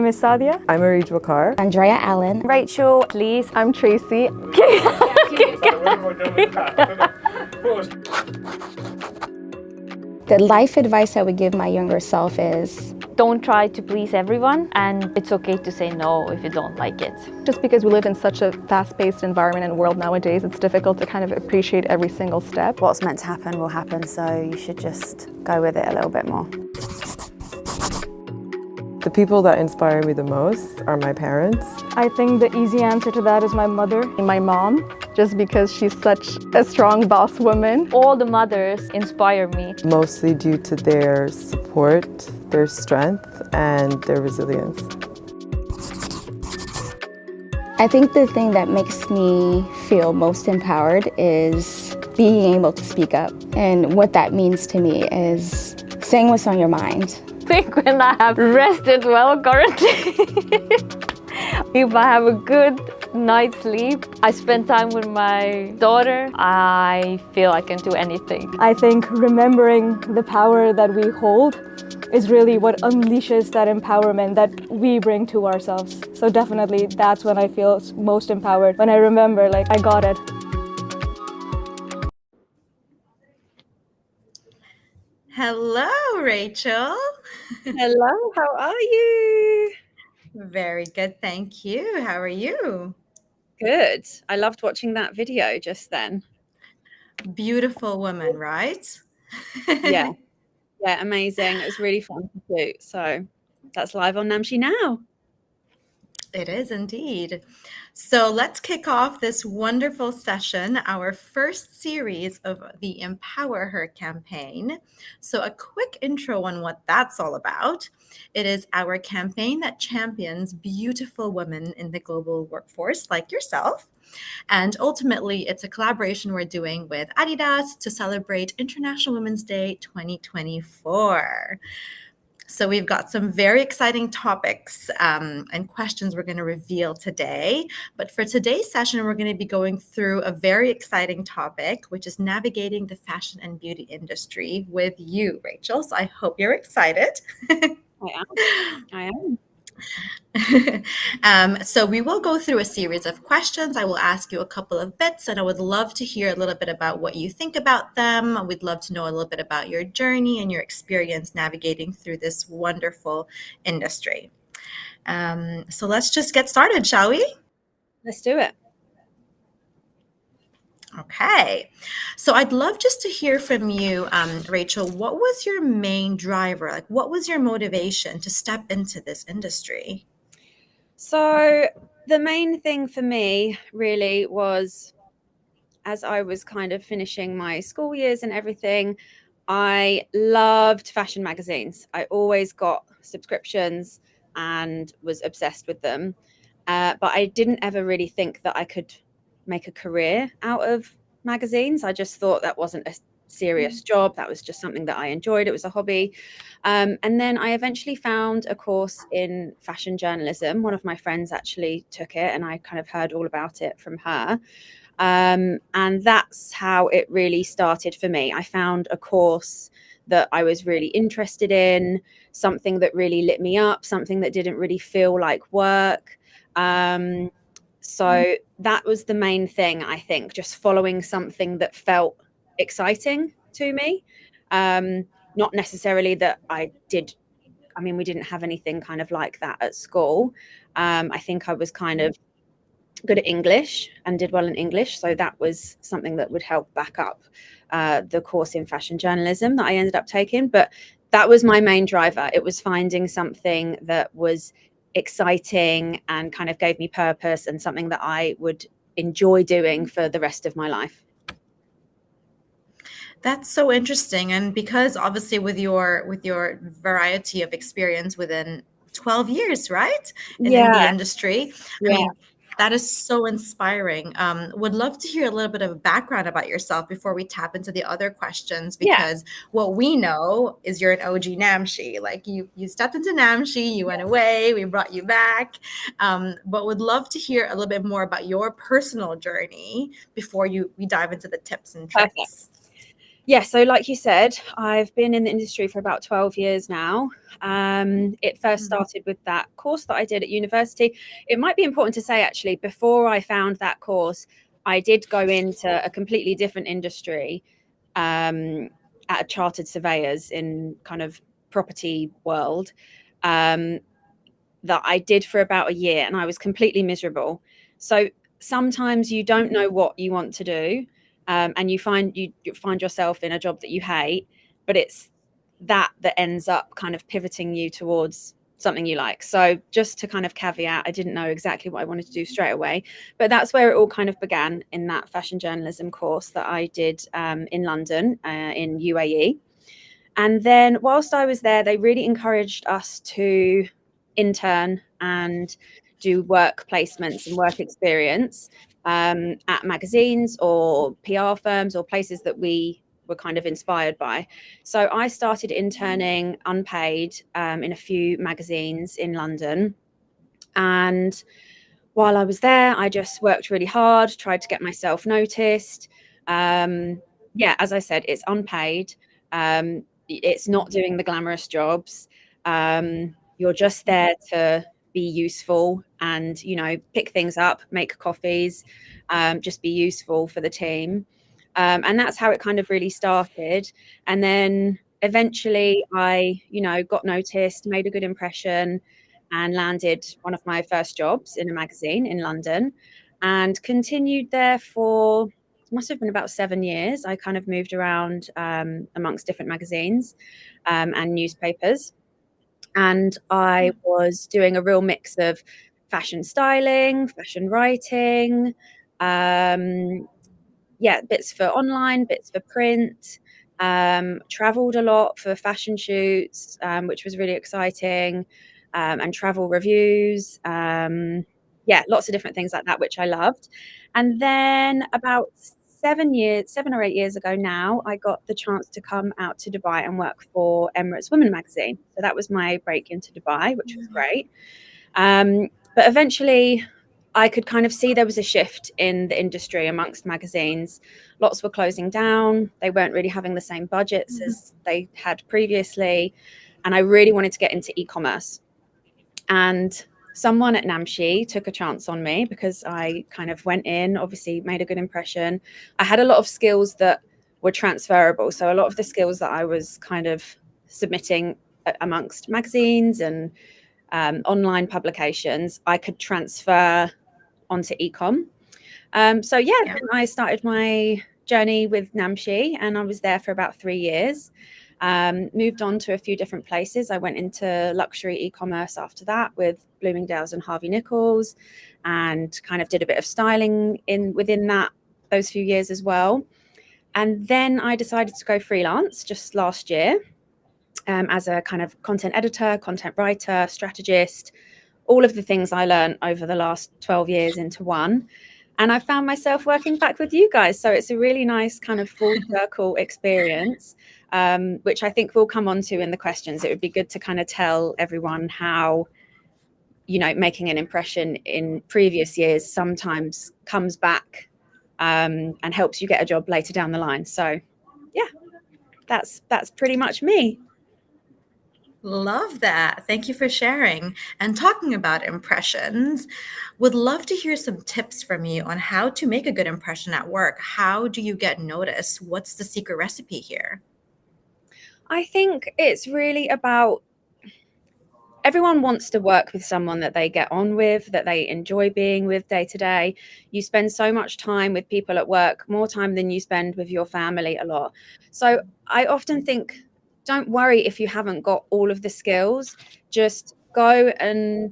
Miss Sadia. I'm EmpowerHER. Andrea Allen. Rachel, please. I'm Tracy. The life advice I would give my younger self is don't try to please everyone, and it's okay to say no if you don't like it. Just because we live in such a fast-paced environment and world nowadays, it's difficult to kind of appreciate every single step. What's meant to happen will happen, so you should just go with it a little bit more. The people that inspire me the most are my parents. I think the easy answer to that is my mother and my mom, just because she's such a strong boss woman. All the mothers inspire me. Mostly due to their support, their strength, and their resilience. I think the thing that makes me feel most empowered is being able to speak up. And what that means to me is saying what's on your mind. I think when I have rested well currently, if I have a good night's sleep, I spend time with my daughter, I feel I can do anything. I think remembering the power that we hold is really what unleashes that empowerment that we bring to ourselves. So definitely that's when I feel most empowered, when I remember, like, I got it. Hello, Rachel. Hello, how are you? Very good, thank you. How are you? Good. I loved watching that video just then. Beautiful woman, right? Yeah, amazing. It was really fun to shoot. So that's live on Namshi now. It is indeed. So let's kick off this wonderful session, our first series of the EmpowerHER campaign. So a quick intro on what that's all about. It is our campaign that champions beautiful women in the global workforce like yourself. And ultimately, it's a collaboration we're doing with Adidas to celebrate International Women's Day 2024. So we've got some very exciting topics and questions we're going to reveal today. But for today's session, we're going to be going through a very exciting topic, which is navigating the fashion and beauty industry with you, Rachel. So I hope you're excited. I am. So we will go through a series of questions. I will ask you a couple of bits, and I would love to hear a little bit about what you think about them. We'd love to know a little bit about your journey and your experience navigating through this wonderful industry. So let's just get started, shall we? Let's do it. Okay, so I'd love just to hear from you, Rachel. What was your main driver? Like, what was your motivation to step into this industry? So the main thing for me really was, as I was kind of finishing my school years and everything, I loved fashion magazines. I always got subscriptions and was obsessed with them. But I didn't ever really think that I could make a career out of magazines. I just thought that wasn't a serious job. That was just something that I enjoyed. It was a hobby. And then I eventually found a course in fashion journalism. One of my friends actually took it, and I kind of heard all about it from her. And that's how it really started for me. I found a course that I was really interested in, something that really lit me up, something that didn't really feel like work. So that was the main thing, I think, just following something that felt exciting to me. Not necessarily that I did. I mean, we didn't have anything kind of like that at school. I think I was kind of good at English and did well in English. So that was something that would help back up the course in fashion journalism that I ended up taking. But that was my main driver. It was finding something that was exciting and kind of gave me purpose and something that I would enjoy doing for the rest of my life. That's so interesting. And because obviously with your variety of experience within 12 years, right? In the industry. I mean, That is so inspiring. Would love to hear a little bit of background about yourself before we tap into the other questions, Yeah. because what we know is you're an OG Namshi. Like you stepped into Namshi, you went away, we brought you back. But would love to hear a little bit more about your personal journey before we dive into the tips and tricks. Perfect. Yeah, so like you said, I've been in the industry for about 12 years now. It first started with that course that I did at university. It might be important to say, actually, before I found that course, I did go into a completely different industry at a chartered surveyors in kind of property world that I did for about a year, and I was completely miserable. So sometimes you don't know what you want to do. And you find yourself in a job that you hate, but it's that ends up kind of pivoting you towards something you like. So just to kind of caveat, I didn't know exactly what I wanted to do straight away, but that's where it all kind of began, in that fashion journalism course that I did in London, in UAE. And then whilst I was there, they really encouraged us to intern and do work placements and work experience at magazines or PR firms or places that we were kind of inspired by. So I started interning unpaid in a few magazines in London. And while I was there, I just worked really hard, tried to get myself noticed. Yeah, as I said, it's unpaid. It's not doing the glamorous jobs. You're just there to be useful and, pick things up, make coffees, just be useful for the team. And that's how it kind of really started. And then eventually I, got noticed, made a good impression, and landed one of my first jobs in a magazine in London, and continued there for, must have been about 7 years. I kind of moved around amongst different magazines and newspapers. And I was doing a real mix of fashion styling, fashion writing, bits for online, bits for print. Traveled a lot for fashion shoots, which was really exciting, and travel reviews. Lots of different things like that, which I loved. And then about 7 or 8 years ago now, I got the chance to come out to Dubai and work for Emirates Women magazine. So that was my break into Dubai, which was great. But eventually I could kind of see there was a shift in the industry amongst magazines. Lots were closing down. They weren't really having the same budgets as they had previously. And I really wanted to get into e-commerce. And someone at Namshi took a chance on me because I kind of went in, obviously made a good impression. I had a lot of skills that were transferable. So a lot of the skills that I was kind of submitting amongst magazines and online publications, I could transfer onto ecom. Then I started my journey with Namshi, and I was there for about 3 years. Moved on to a few different places. I went into luxury e-commerce after that with Bloomingdale's and Harvey Nichols, and kind of did a bit of styling within those few years as well. And then I decided to go freelance just last year, as a kind of content editor, content writer, strategist, all of the things I learned over the last 12 years into one. And I found myself working back with you guys. So it's a really nice kind of full circle experience, which I think we'll come on to in the questions. It would be good to kind of tell everyone how, making an impression in previous years sometimes comes back and helps you get a job later down the line. So yeah, that's pretty much me. Love that. Thank you for sharing. And talking about impressions, would love to hear some tips from you on how to make a good impression at work. How do you get noticed? What's the secret recipe here? I think it's really about, everyone wants to work with someone that they get on with, that they enjoy being with day to day. You spend so much time with people at work, more time than you spend with your family a lot. So I often think, don't worry if you haven't got all of the skills. Just go and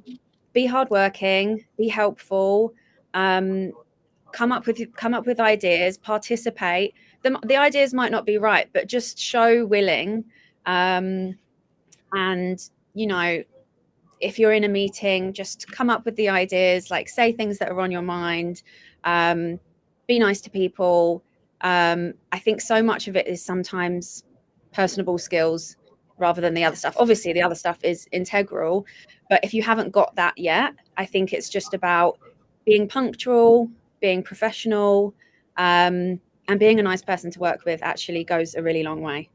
be hardworking, be helpful, come up with ideas, participate. The ideas might not be right, but just show willing, and if you're in a meeting, just come up with the ideas, like say things that are on your mind, be nice to people. I think so much of it is sometimes personable skills rather than the other stuff. Obviously, the other stuff is integral, but if you haven't got that yet, I think it's just about being punctual, being professional, and being a nice person to work with actually goes a really long way.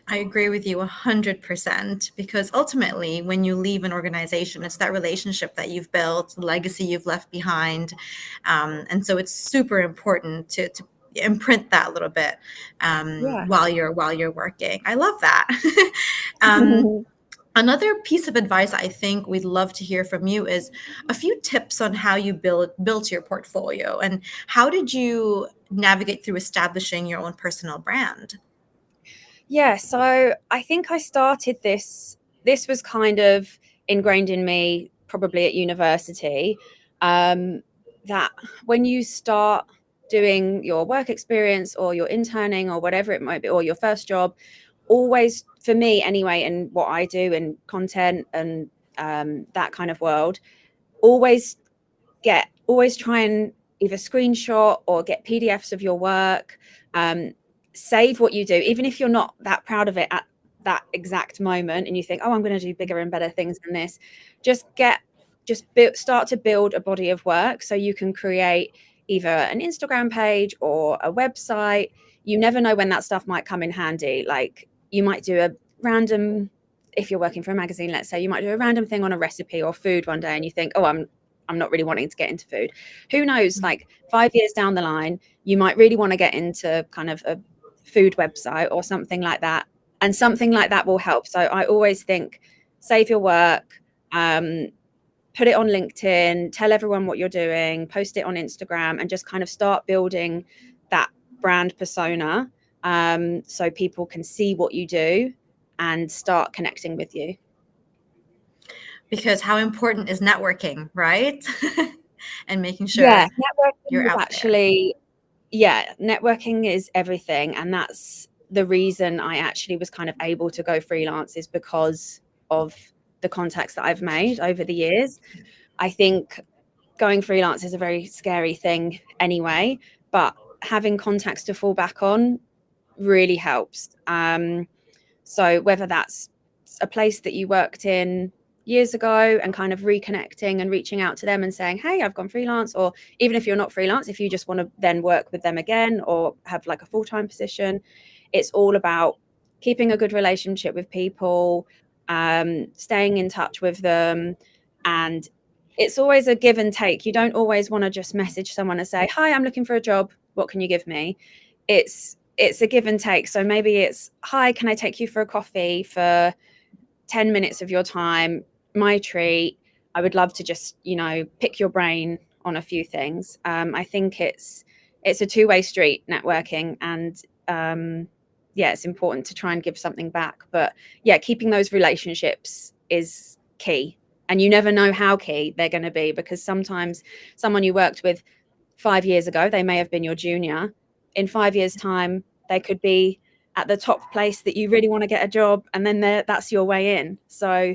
I agree with you 100%, because ultimately when you leave an organization, it's that relationship that you've built, the legacy you've left behind. And so it's super important to imprint that a little bit while you're working. I love that. Another piece of advice I think we'd love to hear from you is a few tips on how you built your portfolio, and how did you navigate through establishing your own personal brand? Yeah, so I think I started this was kind of ingrained in me probably at university, that when you start doing your work experience or your interning or whatever it might be, or your first job, always, for me anyway, and what I do in content and that kind of world, always try and either screenshot or get PDFs of your work. Save what you do, even if you're not that proud of it at that exact moment and you think, oh, I'm going to do bigger and better things than this. Start to build a body of work so you can create either an Instagram page or a website. You never know when that stuff might come in handy. Like you might do a random, if you're working for a magazine, let's say, you might do a random thing on a recipe or food one day and you think, oh, I'm not really wanting to get into food. Who knows, like 5 years down the line, you might really want to get into kind of a food website or something like that. And something like that will help. So I always think, save your work, put it on LinkedIn, tell everyone what you're doing, post it on Instagram, and just kind of start building that brand persona, so people can see what you do and start connecting with you. Because how important is networking, right? And making sure networking you're out actually there. Networking is everything, and that's the reason I actually was kind of able to go freelance, is because of the contacts that I've made over the years. I think going freelance is a very scary thing anyway, but having contacts to fall back on really helps. So whether that's a place that you worked in years ago and kind of reconnecting and reaching out to them and saying, hey, I've gone freelance, or even if you're not freelance, if you just want to then work with them again or have like a full-time position, it's all about keeping a good relationship with people, staying in touch with them. And it's always a give and take. You don't always want to just message someone and say, hi, I'm looking for a job, what can you give me? It's a give and take. So maybe it's, hi, can I take you for a coffee for 10 minutes of your time? My treat. I would love to just, pick your brain on a few things. I think it's a two-way street, networking, and it's important to try and give something back. But keeping those relationships is key. And you never know how key they're going to be, because sometimes someone you worked with 5 years ago, they may have been your junior. In 5 years' time, they could be at the top place that you really want to get a job, and then that's your way in. So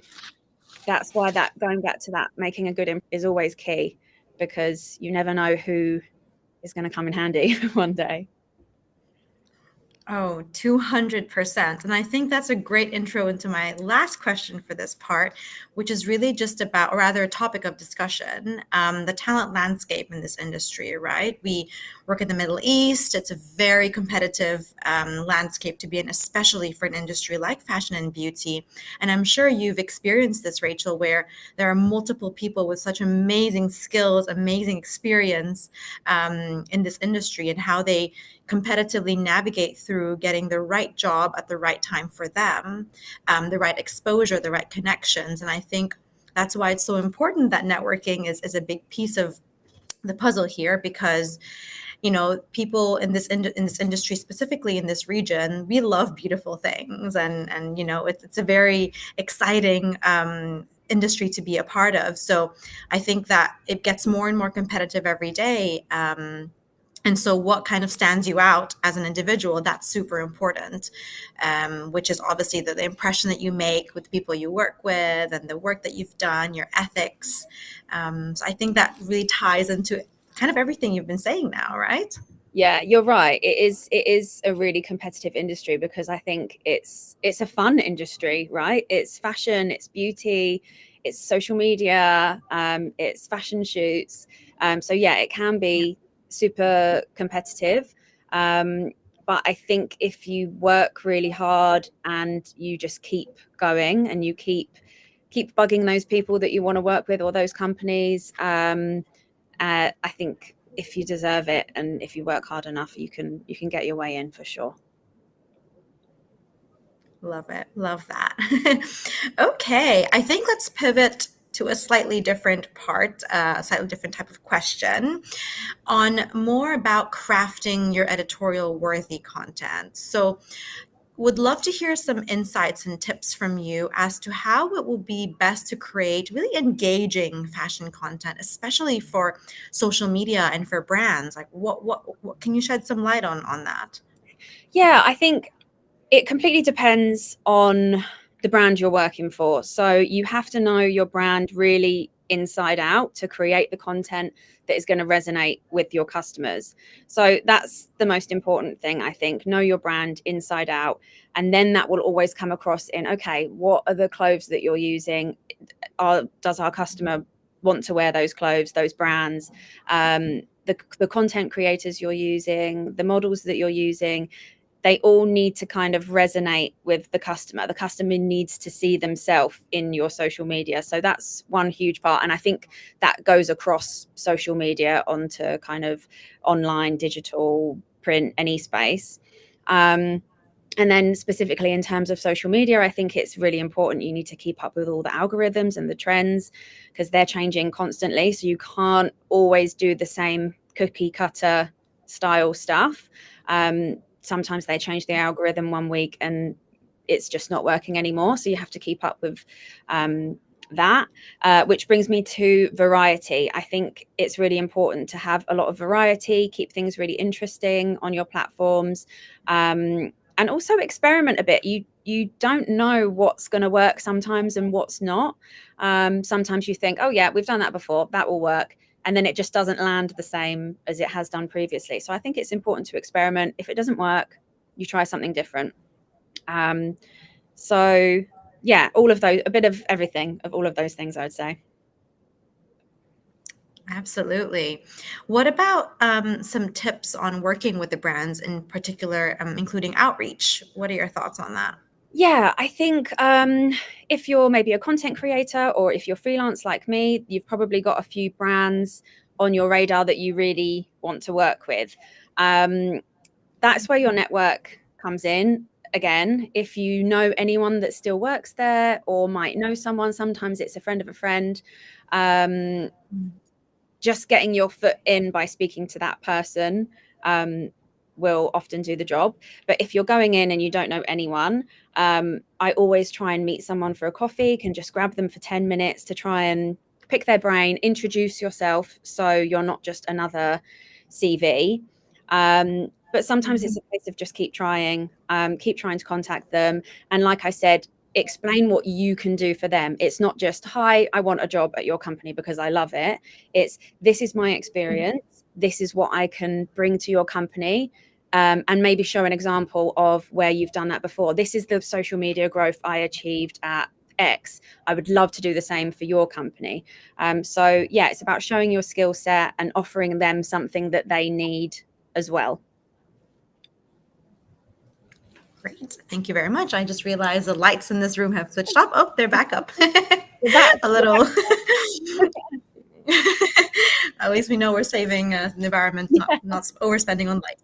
that's why going back to that, making a good impression is always key, because you never know who is going to come in handy one day. Oh, 200%. And I think that's a great intro into my last question for this part, which is really just about, or rather a topic of discussion, the talent landscape in this industry, right? We work in the Middle East. It's a very competitive landscape to be in, especially for an industry like fashion and beauty. And I'm sure you've experienced this, Rachel, where there are multiple people with such amazing skills, amazing experience in this industry, and how they competitively navigate through getting the right job at the right time for them, the right exposure, the right connections. And I think that's why it's so important that networking is a big piece of the puzzle here, because people in this industry, specifically in this region, we love beautiful things, and it's a very exciting industry to be a part of. So I think that it gets more and more competitive every day. And so what kind of stands you out as an individual, that's super important, which is obviously the impression that you make with the people you work with and the work that you've done, your ethics. So I think that really ties into kind of everything you've been saying now, right? Yeah, you're right. It is a really competitive industry because I think it's a fun industry, right? It's fashion, it's beauty, it's social media, it's fashion shoots. So yeah, it can be super competitive. But I think if you work really hard and you just keep going and you keep bugging those people that you want to work with or those companies, I think if you deserve it and if you work hard enough, you can get your way in for sure. Love it. Love that. Okay, I think let's pivot to a slightly different part, a slightly different type of question on more about crafting your editorial worthy content. So would love to hear some insights and tips from you as to how it will be best to create really engaging fashion content, especially for social media and for brands. Like what can you shed some light on that? Yeah, I think it completely depends on the brand you're working for. So you have to know your brand really inside out to create the content that is going to resonate with your customers. So that's the most important thing, I think. Know your brand inside out. And then that will always come across in, okay, what are the clothes that you're using? Does our customer want to wear those clothes, those brands? The content creators you're using, the models that you're using, they all need to kind of resonate with the customer. The customer needs to see themselves in your social media. So that's one huge part. And I think that goes across social media onto kind of online, digital, print, any space. And then specifically in terms of social media, I think it's really important. You need to keep up with all the algorithms and the trends because they're changing constantly. So you can't always do the same cookie cutter style stuff. Sometimes they change the algorithm one week and it's just not working anymore. So you have to keep up with that, which brings me to variety. I think it's really important to have a lot of variety, keep things really interesting on your platforms, and also experiment a bit. You don't know what's going to work sometimes and what's not. Sometimes you think, oh yeah, we've done that before, that will work. And then it just doesn't land the same as it has done previously. So I think it's important to experiment. If it doesn't work, you try something different. So yeah, all of those, a bit of everything, of all of those things, I would say. Absolutely. What about some tips on working with the brands in particular, including outreach? What are your thoughts on that? Yeah, I think if you're maybe a content creator or if you're freelance like me, you've probably got a few brands on your radar that you really want to work with. That's where your network comes in. Again, if you know anyone that still works there or might know someone, sometimes it's a friend of a friend. Just getting your foot in by speaking to that person will often do the job. But if you're going in and you don't know anyone, I always try and meet someone for a coffee, can just grab them for 10 minutes to try and pick their brain, introduce yourself so you're not just another CV. But sometimes it's a case of just keep trying to contact them. And like I said, explain what you can do for them. It's not just, hi, I want a job at your company because I love it. It's, this is my experience. This is what I can bring to your company. And maybe show an example of where you've done that before. This is the social media growth I achieved at X. I would love to do the same for your company. So yeah, it's about showing your skill set and offering them something that they need as well. Great. Thank you very much. I just realized the lights in this room have switched off. Oh, they're back up. A little. At least we know we're saving the environment, not overspending on light.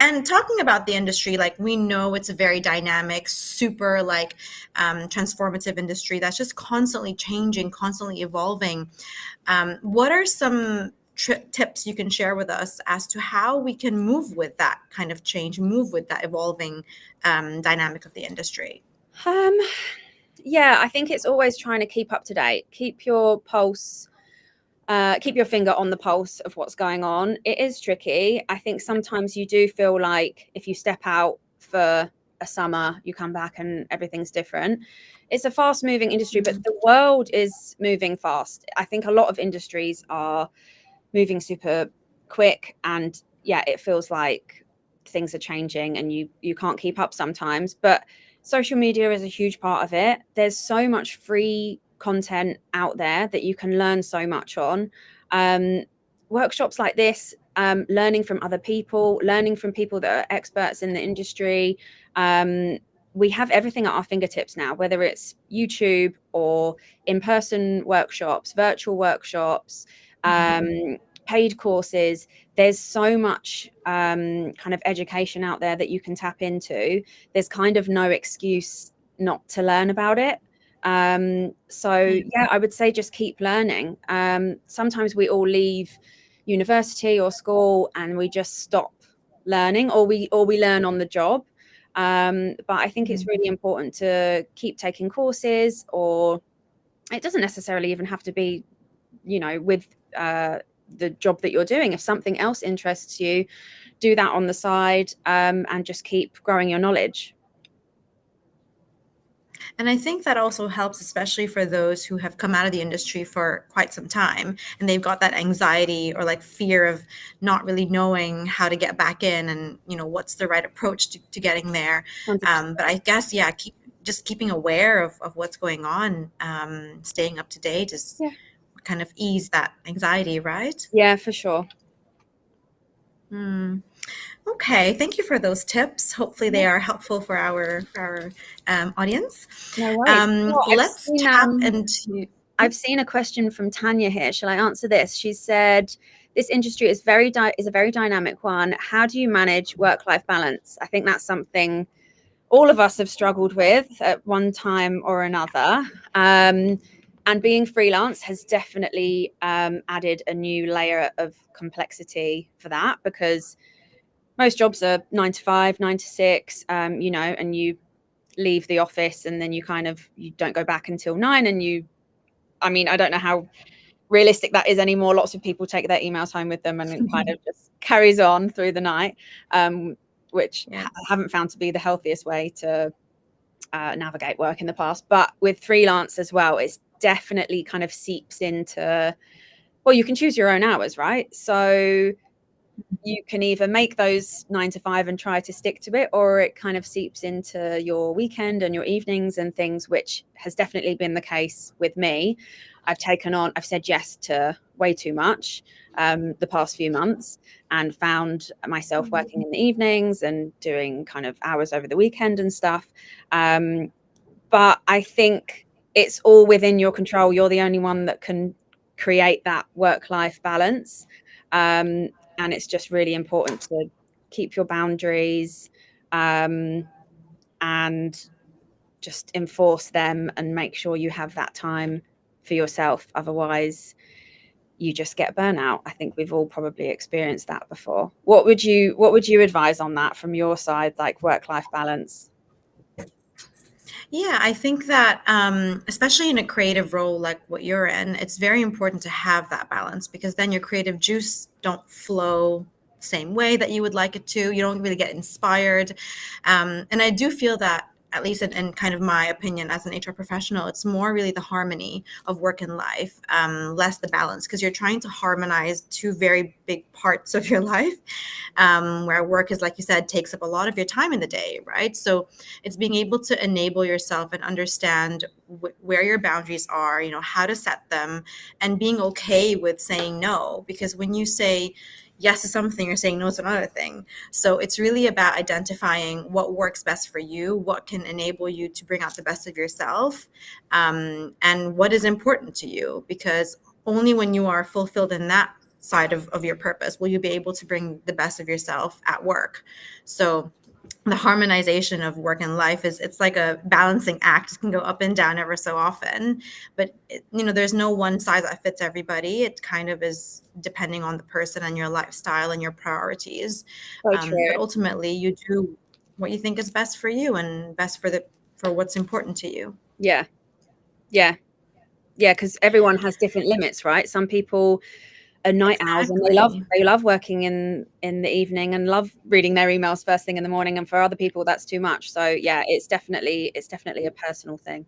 And talking about the industry, like we know it's a very dynamic, super transformative industry that's just constantly changing, constantly evolving. What are some tips you can share with us as to how we can move with that kind of change, move with that evolving dynamic of the industry? Yeah, I think it's always trying to keep up to date, keep your pulse keep your finger on the pulse of what's going on. It is tricky. I think sometimes you do feel like if you step out for a summer, you come back and everything's different. It's a fast moving industry, but the world is moving fast. I think a lot of industries are moving super quick, and yeah, it feels like things are changing and you can't keep up sometimes. But social media is a huge part of it. There's so much free content out there that you can learn so much on. Workshops like this, learning from other people, learning from people that are experts in the industry. We have everything at our fingertips now, whether it's YouTube or in-person workshops, virtual workshops, paid courses. There's so much kind of education out there that you can tap into. There's kind of no excuse not to learn about it. So yeah, I would say just keep learning. Sometimes we all leave university or school and we just stop learning, or we learn on the job. But I think it's really important to keep taking courses, or it doesn't necessarily even have to be, with the job that you're doing. If something else interests you, do that on the side, and just keep growing your knowledge. And I think that also helps, especially for those who have come out of the industry for quite some time and they've got that anxiety or like fear of not really knowing how to get back in and, what's the right approach to getting there. But I guess, yeah, keeping aware of what's going on, staying up to date is kind of ease that anxiety, right? Yeah, for sure. Okay, thank you for those tips. Hopefully they are helpful for our audience. No worries. Let's tap into... I've seen a question from Tanya here. Shall I answer this? She said, this industry is a very dynamic one. How do you manage work-life balance? I think that's something all of us have struggled with at one time or another. And being freelance has definitely added a new layer of complexity for that, because most jobs are 9 to 5, 9 to 6, and you leave the office and then you don't go back until 9. And I don't know how realistic that is anymore. Lots of people take their emails home with them and it kind of just carries on through the night, which I haven't found to be the healthiest way to navigate work in the past. But with freelance as well, it's definitely kind of seeps into, well, you can choose your own hours, right? So you can either make those 9 to 5 and try to stick to it, or it kind of seeps into your weekend and your evenings and things, which has definitely been the case with me. I've said yes to way too much the past few months, and found myself working in the evenings and doing kind of hours over the weekend and stuff. But I think it's all within your control. You're the only one that can create that work-life balance. And it's just really important to keep your boundaries, and just enforce them and make sure you have that time for yourself. Otherwise, you just get burnout. I think we've all probably experienced that before. What would you advise on that from your side, like work-life balance? Yeah, I think that especially in a creative role like what you're in, it's very important to have that balance, because then your creative juice don't flow the same way that you would like it to. You don't really get inspired. And I do feel that, at least in kind of my opinion as an HR professional, it's more really the harmony of work and life, less the balance, because you're trying to harmonize two very big parts of your life, where work is, like you said, takes up a lot of your time in the day, right? So it's being able to enable yourself and understand where your boundaries are, how to set them, and being okay with saying no, because when you say yes to something, you're saying no to another thing. So it's really about identifying what works best for you, what can enable you to bring out the best of yourself, and what is important to you, because only when you are fulfilled in that side of your purpose will you be able to bring the best of yourself at work. So the harmonization of work and life it's like a balancing act. It can go up and down ever so often, but there's no one size that fits everybody. It kind of is depending on the person and your lifestyle and your priorities. But ultimately you do what you think is best for you and best for what's important to you. Yeah, Yeah, because everyone has different limits, right? Some people are night owls and Exactly. they love working in the evening and love reading their emails first thing in the morning, and for other people that's too much. So yeah, it's definitely a personal thing.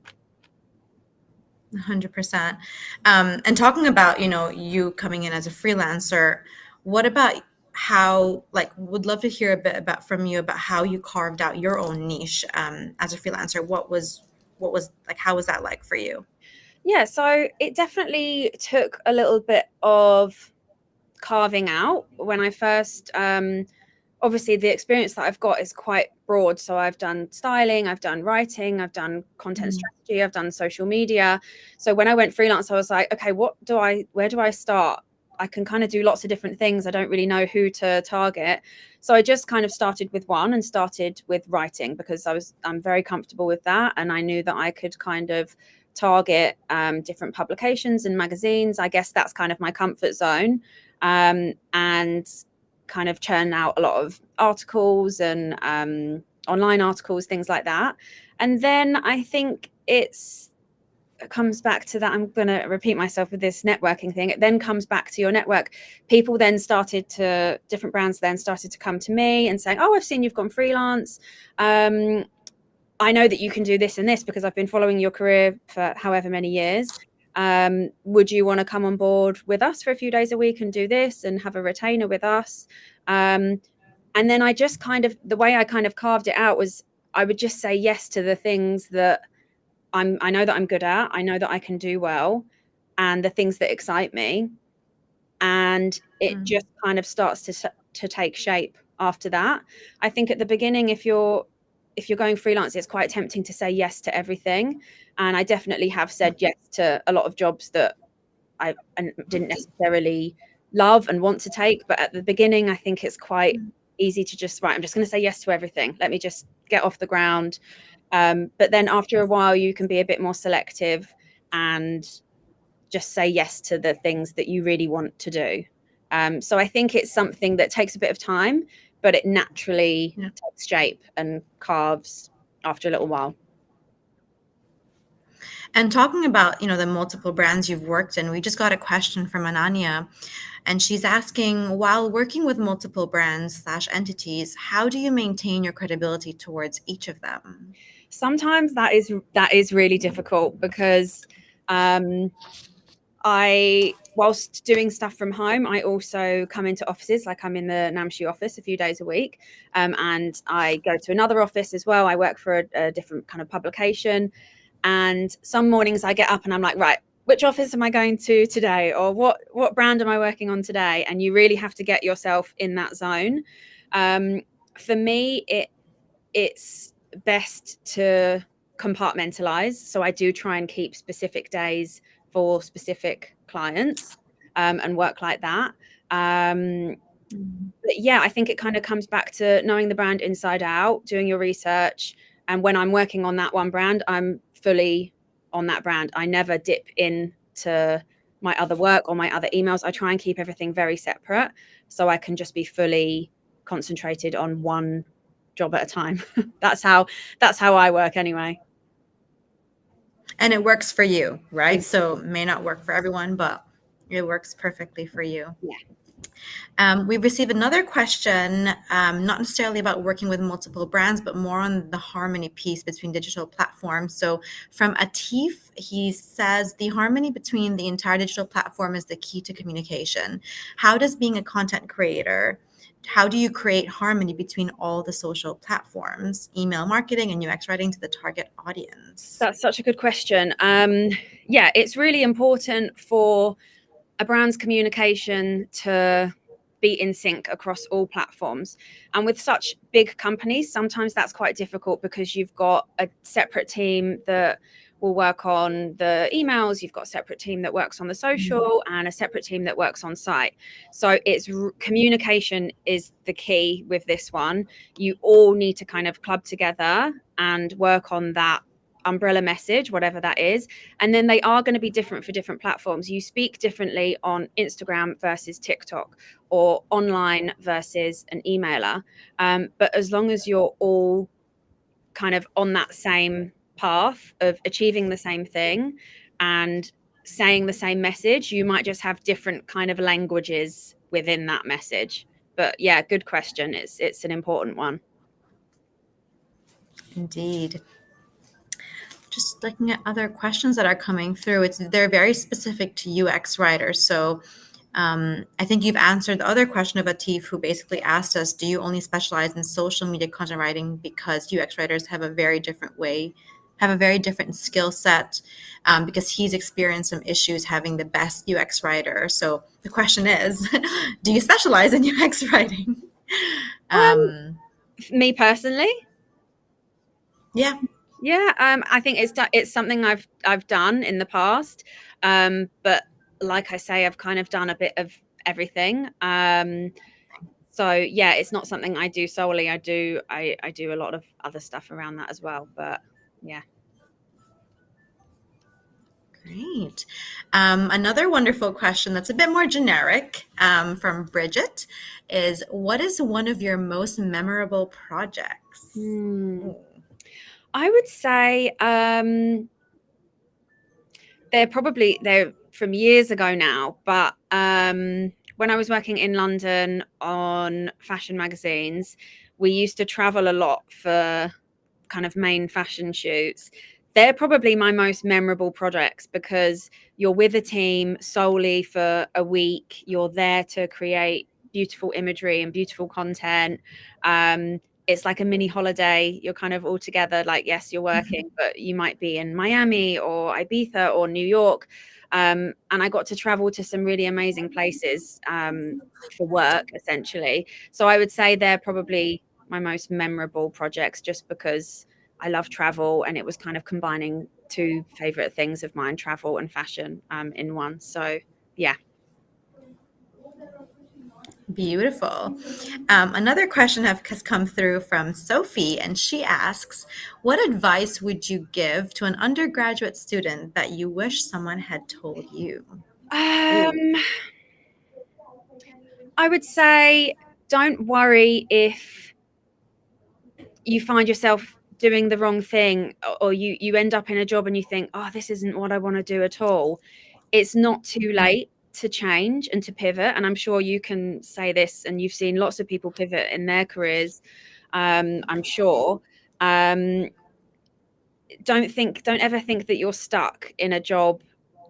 100%. And talking about, you coming in as a freelancer, what about how, like, would love to hear a bit about from you about how you carved out your own niche as a freelancer. What was like, how was that like for you? Yeah, so it definitely took a little bit of carving out when I first obviously the experience that I've got is quite broad. So I've done styling, I've done writing, I've done content strategy, I've done social media. So when I went freelance, I was like, okay, where do I start? I can kind of do lots of different things. I don't really know who to target. So I just kind of started with one and started with writing because I'm very comfortable with that. And I knew that I could kind of target different publications and magazines. I guess that's kind of my comfort zone. And kind of churn out a lot of articles and online articles, things like that. And then I think it comes back to that. I'm going to repeat myself with this networking thing. It then comes back to your network. Different brands then started to come to me and saying, oh, I've seen you've gone freelance. I know that you can do this and this because I've been following your career for however many years. Would you want to come on board with us for a few days a week and do this and have a retainer with us? And then the way I kind of carved it out was I would just say yes to the things that I know that I'm good at, I know that I can do well, and the things that excite me. And it just kind of starts to take shape after that. I think at the beginning, if you're going freelance, it's quite tempting to say yes to everything. And I definitely have said yes to a lot of jobs that I didn't necessarily love and want to take. But at the beginning, I think it's quite easy to just, right, I'm just going to say yes to everything. Let me just get off the ground. But then after a while, you can be a bit more selective and just say yes to the things that you really want to do. So I think it's something that takes a bit of time, but it naturally takes shape and carves after a little while. And talking about, the multiple brands you've worked in, we just got a question from Ananya, and she's asking, while working with multiple brands/entities, how do you maintain your credibility towards each of them? Sometimes that is really difficult because whilst doing stuff from home, I also come into offices. Like I'm in the Namshi office a few days a week, and I go to another office as well. I work for a different kind of publication, and some mornings I get up and I'm like, right, which office am I going to today, or what brand am I working on today? And you really have to get yourself in that zone. For me, it's best to compartmentalize. So I do try and keep specific days for specific clients and work like that. But yeah, I think it kind of comes back to knowing the brand inside out, doing your research. And when I'm working on that one brand, I'm fully on that brand. I never dip into my other work or my other emails. I try and keep everything very separate so I can just be fully concentrated on one job at a time. That's how I work anyway. And it works for you, right? So it may not work for everyone, but it works perfectly for you. Yeah. We've received another question, not necessarily about working with multiple brands, but more on the harmony piece between digital platforms. So from Atif, he says, the harmony between the entire digital platform is the key to communication. How does being a content creator, how do you create harmony between all the social platforms, email marketing and UX writing to the target audience? That's such a good question. Yeah, it's really important for a brand's communication to be in sync across all platforms. And with such big companies, sometimes that's quite difficult because you've got a separate team that will work on the emails, you've got a separate team that works on the social, and a separate team that works on site. So communication is the key with this one. You all need to kind of club together and work on that umbrella message, whatever that is. And then they are going to be different for different platforms. You speak differently on Instagram versus TikTok, or online versus an emailer. But as long as you're all kind of on that same path of achieving the same thing and saying the same message. You might just have different kind of languages within that message. But yeah, good question. It's an important one. Indeed. Just looking at other questions that are coming through, they're very specific to UX writers. So I think you've answered the other question of Atif, who basically asked us, do you only specialize in social media content writing because UX writers have a very different skill set, because he's experienced some issues having the best UX writer. So the question is, do you specialize in UX writing? Me personally? Yeah. Yeah, I think it's something I've done in the past, but like I say, I've kind of done a bit of everything. So yeah, it's not something I do solely. I do a lot of other stuff around that as well. But yeah. Great. Another wonderful question that's a bit more generic, from Bridget is, what is one of your most memorable projects? I would say they're from years ago now, but when I was working in London on fashion magazines, we used to travel a lot for kind of main fashion shoots. They're probably my most memorable projects because you're with a team solely for a week. You're there to create beautiful imagery and beautiful content. It's like a mini holiday. You're kind of all together. Like, yes, you're working, but you might be in Miami or Ibiza or New York. And I got to travel to some really amazing places for work, essentially. So I would say they're probably my most memorable projects, just because I love travel, and it was kind of combining two favorite things of mine, travel and fashion, in one. So yeah. Beautiful. Another question has come through from Sophie, and she asks, what advice would you give to an undergraduate student that you wish someone had told you? I would say, don't worry if you find yourself doing the wrong thing, or you end up in a job and you think, oh, this isn't what I want to do at all. It's not too late to change and to pivot. And I'm sure you can say this, and you've seen lots of people pivot in their careers. I'm sure. Don't ever think that you're stuck in a job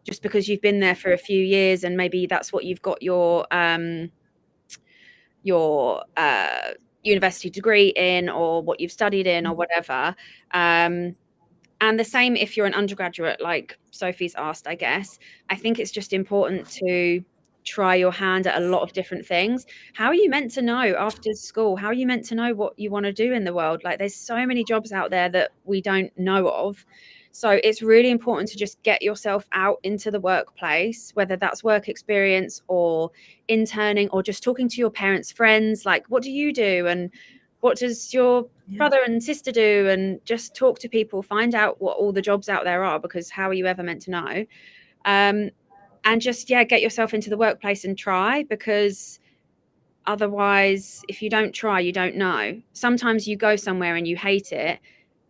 just because you've been there for a few years and maybe that's what you've got your university degree in, or what you've studied in, or whatever. And the same if you're an undergraduate, like Sophie's asked, I guess. I think it's just important to try your hand at a lot of different things. How are you meant to know after school? How are you meant to know what you want to do in the world? Like, there's so many jobs out there that we don't know of. So it's really important to just get yourself out into the workplace, whether that's work experience or interning or just talking to your parents, friends, like, what do you do? And what does your brother and sister do? And just talk to people, find out what all the jobs out there are, because how are you ever meant to know? And just, get yourself into the workplace and try, because otherwise, if you don't try, you don't know. Sometimes you go somewhere and you hate it,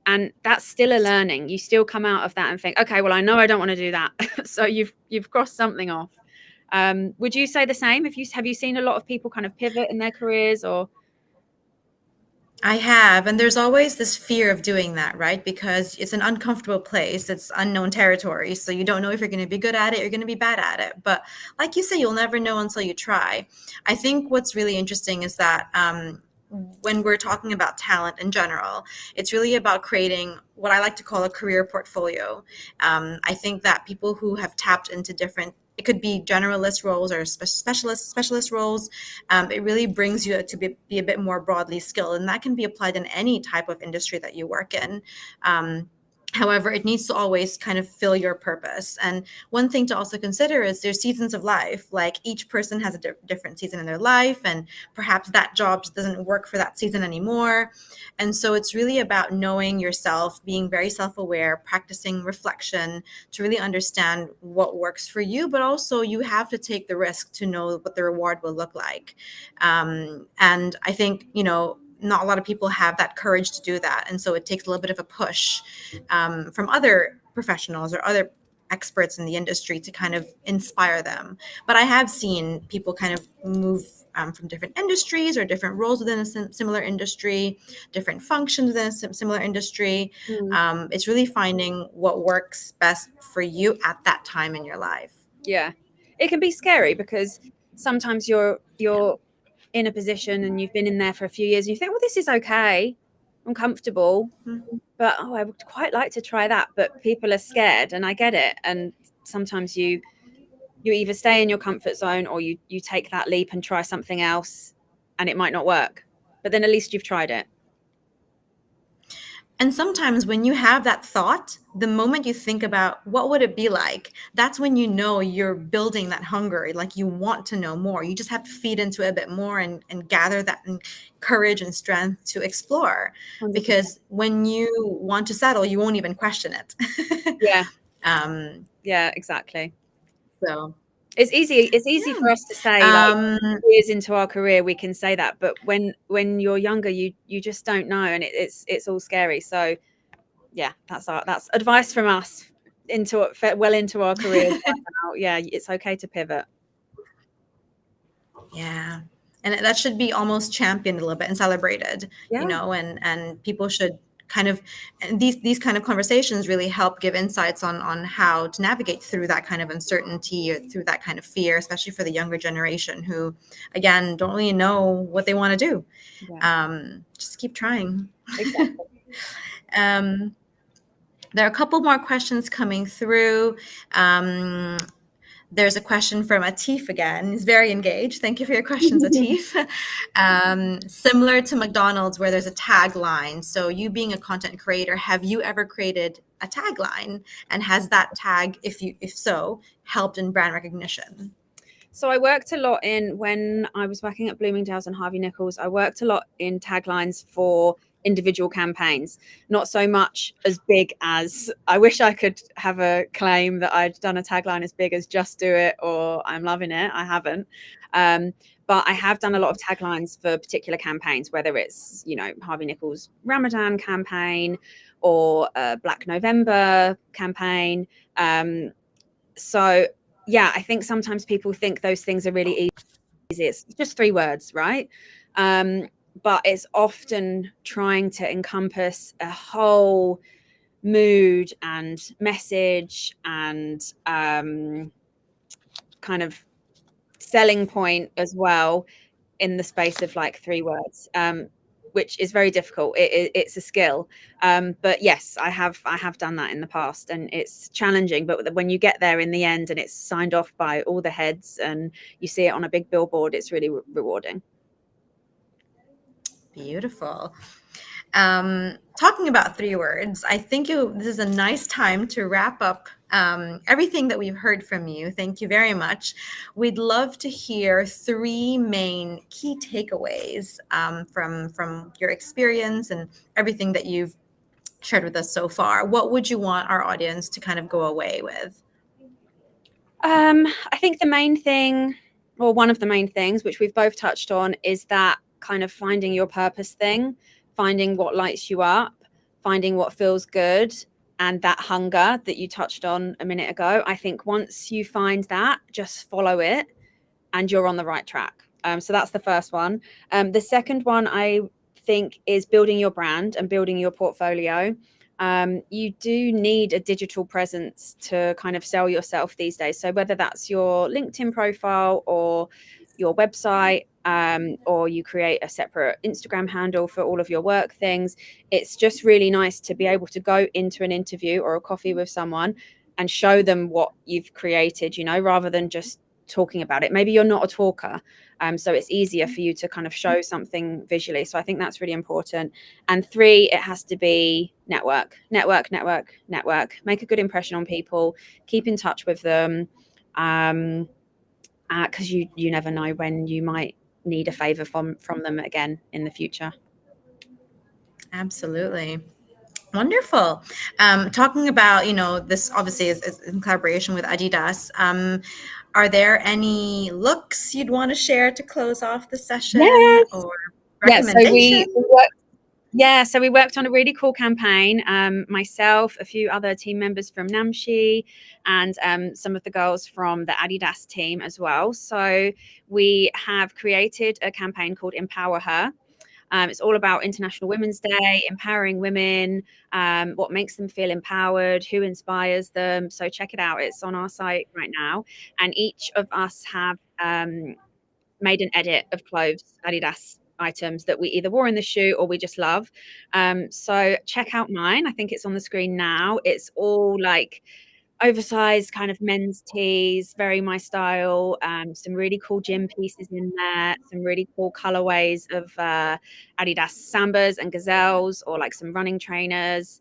and that's still a learning. You still come out of that and think, okay, well, I know I don't want to do that. So you've crossed something off. Would you say the same? Have you seen a lot of people kind of pivot in their careers? Or I have, and there's always this fear of doing that, right? Because it's an uncomfortable place, it's unknown territory, so you don't know if you're going to be good at it, you're going to be bad at it. But like you say, you'll never know until you try. I think what's really interesting is that when we're talking about talent in general, it's really about creating what I like to call a career portfolio. I think that people who have tapped into different, it could be generalist roles or specialist roles. It really brings you to be a bit more broadly skilled, and that can be applied in any type of industry that you work in. However, it needs to always kind of fill your purpose. And one thing to also consider is there's seasons of life. Like, each person has a different season in their life, and perhaps that job just doesn't work for that season anymore. And so it's really about knowing yourself, being very self-aware, practicing reflection to really understand what works for you, but also you have to take the risk to know what the reward will look like. And I think, not a lot of people have that courage to do that. And so it takes a little bit of a push from other professionals or other experts in the industry to kind of inspire them. But I have seen people kind of move from different industries or different roles within a similar industry, different functions within a similar industry. It's really finding what works best for you at that time in your life. Yeah, it can be scary because sometimes you're in a position and you've been in there for a few years and you think, well, this is okay, I'm comfortable, but I would quite like to try that. But people are scared, and I get it. And sometimes you either stay in your comfort zone or you take that leap and try something else, and it might not work. But then at least you've tried it. And sometimes when you have that thought, the moment you think about what would it be like, that's when you know you're building that hunger, like you want to know more. You just have to feed into it a bit more and gather that courage and strength to explore. 100%. Because when you want to settle, you won't even question it. Yeah. Yeah, exactly. So it's easy for us to say, like, years into our career we can say that, but when you're younger you just don't know, and it's all scary. So yeah, that's advice from us into our careers right now. Yeah, it's okay to pivot. Yeah. And that should be almost championed a little bit and celebrated, you know, and people should kind of, and these kind of conversations really help give insights on how to navigate through that kind of uncertainty or through that kind of fear, especially for the younger generation who, again, don't really know what they want to do. Just keep trying. Exactly. There are a couple more questions coming through. There's a question from Atif again. He's very engaged. Thank you for your questions, Atif. Similar to McDonald's, where there's a tagline. So you being a content creator, have you ever created a tagline? And has that tag, if so, helped in brand recognition? So I worked a lot when I was working at Bloomingdale's and Harvey Nichols, I worked a lot in taglines for individual campaigns, not so much as big as, I wish I could have a claim that I'd done a tagline as big as Just Do It or I'm Loving It. I haven't. But I have done a lot of taglines for particular campaigns, whether it's, you know, Harvey Nichols Ramadan campaign or Black November campaign. So yeah, I think sometimes people think those things are really easy. It's just 3 words, right? But it's often trying to encompass a whole mood and message and kind of selling point as well in the space of like 3 words, which is very difficult. It's a skill. But yes, I have done that in the past, and it's challenging. But when you get there in the end and it's signed off by all the heads and you see it on a big billboard, it's really rewarding. Beautiful. Talking about 3 words, I think this is a nice time to wrap up everything that we've heard from you. Thank you very much. We'd love to hear 3 main key takeaways from your experience and everything that you've shared with us so far. What would you want our audience to kind of go away with? I think the main thing, or one of the main things, which we've both touched on, is that kind of finding your purpose thing, finding what lights you up, finding what feels good, and that hunger that you touched on a minute ago. I think once you find that, just follow it and you're on the right track. So that's the first one. The second one, I think, is building your brand and building your portfolio. You do need a digital presence to kind of sell yourself these days. So whether that's your LinkedIn profile or your website, or you create a separate Instagram handle for all of your work things, it's just really nice to be able to go into an interview or a coffee with someone and show them what you've created, you know, rather than just talking about it. Maybe you're not a talker, so it's easier for you to kind of show something visually. So I think that's really important. And 3, it has to be network. Make a good impression on people, keep in touch with them, because you never know when you might need a favor from them again in the future. Absolutely. Wonderful. Talking about, you know, this obviously is in collaboration with Adidas. Are there any looks you'd want to share to close off the session? Yes. Or Yeah, so recommendations? Yeah, so we worked on a really cool campaign. Myself, a few other team members from Namshi, and some of the girls from the Adidas team as well. So we have created a campaign called EmpowerHER. It's all about International Women's Day, empowering women, what makes them feel empowered, who inspires them. So check it out. It's on our site right now. And each of us have made an edit of clothes, Adidas items that we either wore in the shoot or we just love. So check out mine. I think it's on the screen now. It's all like oversized kind of men's tees, very my style. Some really cool gym pieces in there, some really cool colorways of Adidas Sambas and Gazelles, or like some running trainers,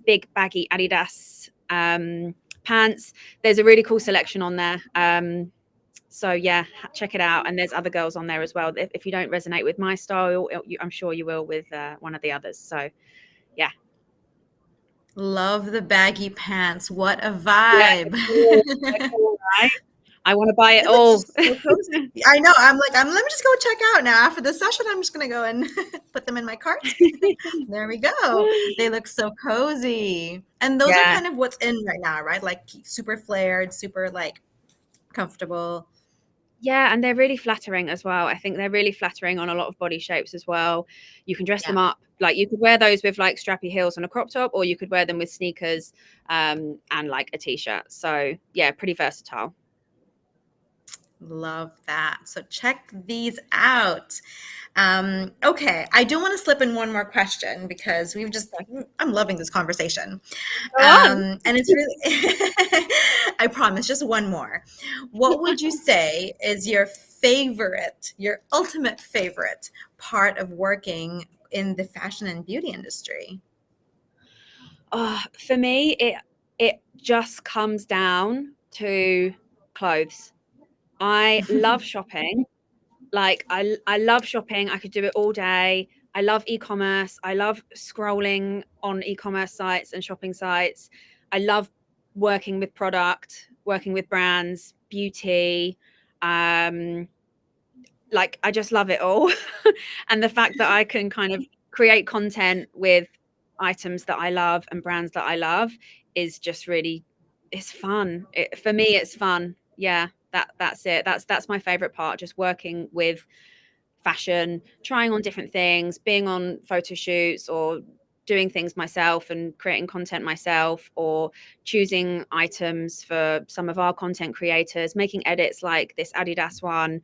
big baggy Adidas pants. There's a really cool selection on there. So yeah, check it out. And there's other girls on there as well. If you don't resonate with my style, I'm sure you will with one of the others. So yeah. Love the baggy pants. What a Yeah, vibe. they're cool, right? I want to buy it It all. looks so cozy. I know. I'm like, let me just go check out now. After the session, I'm just going to go and put them in my cart. There we go. They look so cozy. And those are Yeah. kind of what's in right now, right? Like super flared, super like comfortable. Yeah, and they're really flattering as well. I think they're really flattering on a lot of body shapes as well. You can dress them up. Like you could wear those with like strappy heels and a crop top, or you could wear them with sneakers and like a t-shirt. So yeah, pretty versatile. Love that. So check these out. Okay, I do want to slip in one more question because I'm loving this conversation. And it's really, I promise, just one more. What would you say is your ultimate favorite part of working in the fashion and beauty industry? For me, it just comes down to clothes. I love shopping. Like I love shopping. I could do it all day. I love e-commerce. I love scrolling on e-commerce sites and shopping sites. I love working with product, working with brands, beauty. Like I just love it all. And the fact that I can kind of create content with items that I love and brands that I love is just really, it's fun. For me, it's fun. Yeah. That's it. That's my favorite part, just working with fashion, trying on different things, being on photo shoots or doing things myself and creating content myself, or choosing items for some of our content creators, making edits like this Adidas one.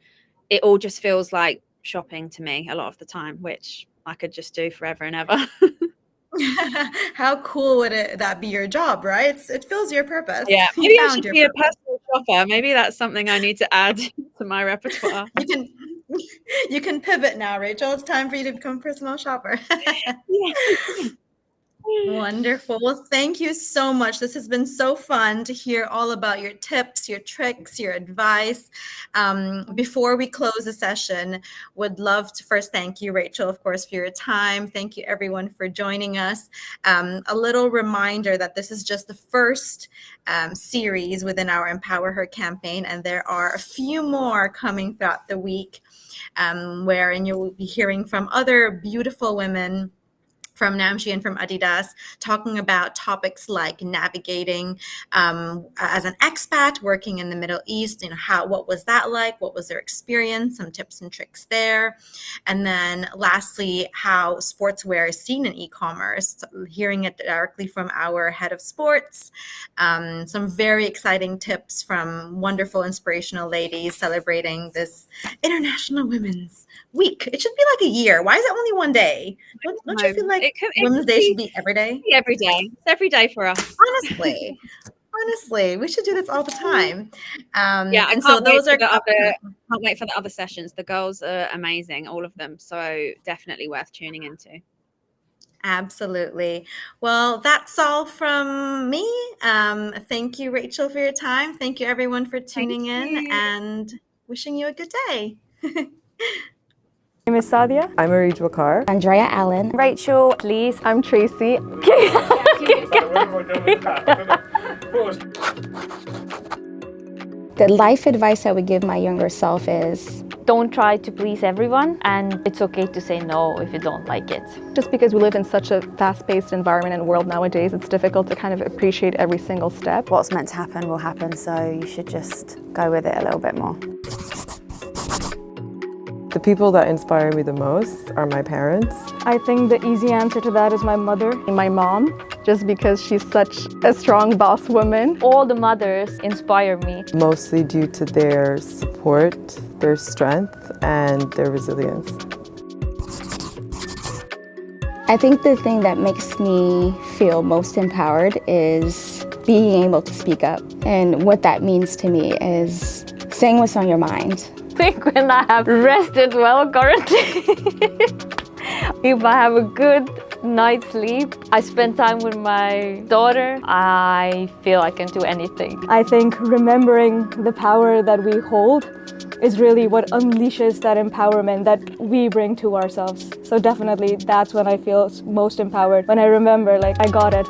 It all just feels like shopping to me a lot of the time, which I could just do forever and ever. How cool would that be your job, right? It fills your purpose. Yeah, You maybe I found should your be a purpose. personal shopper. Maybe that's something I need to add to my repertoire. You can pivot now, Rachel. It's time for you to become a personal shopper. Yeah. Wonderful. Well, thank you so much. This has been so fun to hear all about your tips, your tricks, your advice. Before we close the session, would love to first thank you, Rachel, of course, for your time. Thank you, everyone, for joining us. A little reminder that this is just the first series within our Empower Her campaign, and there are a few more coming throughout the week, wherein you will be hearing from other beautiful women from Namshi and from Adidas, talking about topics like navigating as an expat working in the Middle East. What was that like? What was their experience? Some tips and tricks there. And then lastly, how sportswear is seen in e-commerce, hearing it directly from our head of sports. Some very exciting tips from wonderful, inspirational ladies celebrating this International Women's Week. It should be like a year. Why is it only one day? Don't you feel like Women's Day should be every day? Every day. It's every day for us. Honestly, we should do this all the time. Yeah, and so those are. can't wait for the other sessions. The girls are amazing, all of them. So definitely worth tuning into. Absolutely. Well, that's all from me. Thank you, Rachel, for your time. Thank you, everyone, for tuning in, and wishing you a good day. My name is Sadia. I'm Marie Bakar. Andrea Allen. Rachel, please. I'm Tracy. The life advice I would give my younger self is don't try to please everyone, and it's okay to say no if you don't like it. Just because we live in such a fast-paced environment and world nowadays, it's difficult to kind of appreciate every single step. What's meant to happen will happen, so you should just go with it a little bit more. The people that inspire me the most are my parents. I think the easy answer to that is my mother. And my mom, just because she's such a strong boss woman. All the mothers inspire me. Mostly due to their support, their strength, and their resilience. I think the thing that makes me feel most empowered is being able to speak up. And what that means to me is saying what's on your mind. I think when I have rested well currently, if I have a good night's sleep, I spend time with my daughter, I feel I can do anything. I think remembering the power that we hold is really what unleashes that empowerment that we bring to ourselves. So definitely that's when I feel most empowered, when I remember like I got it.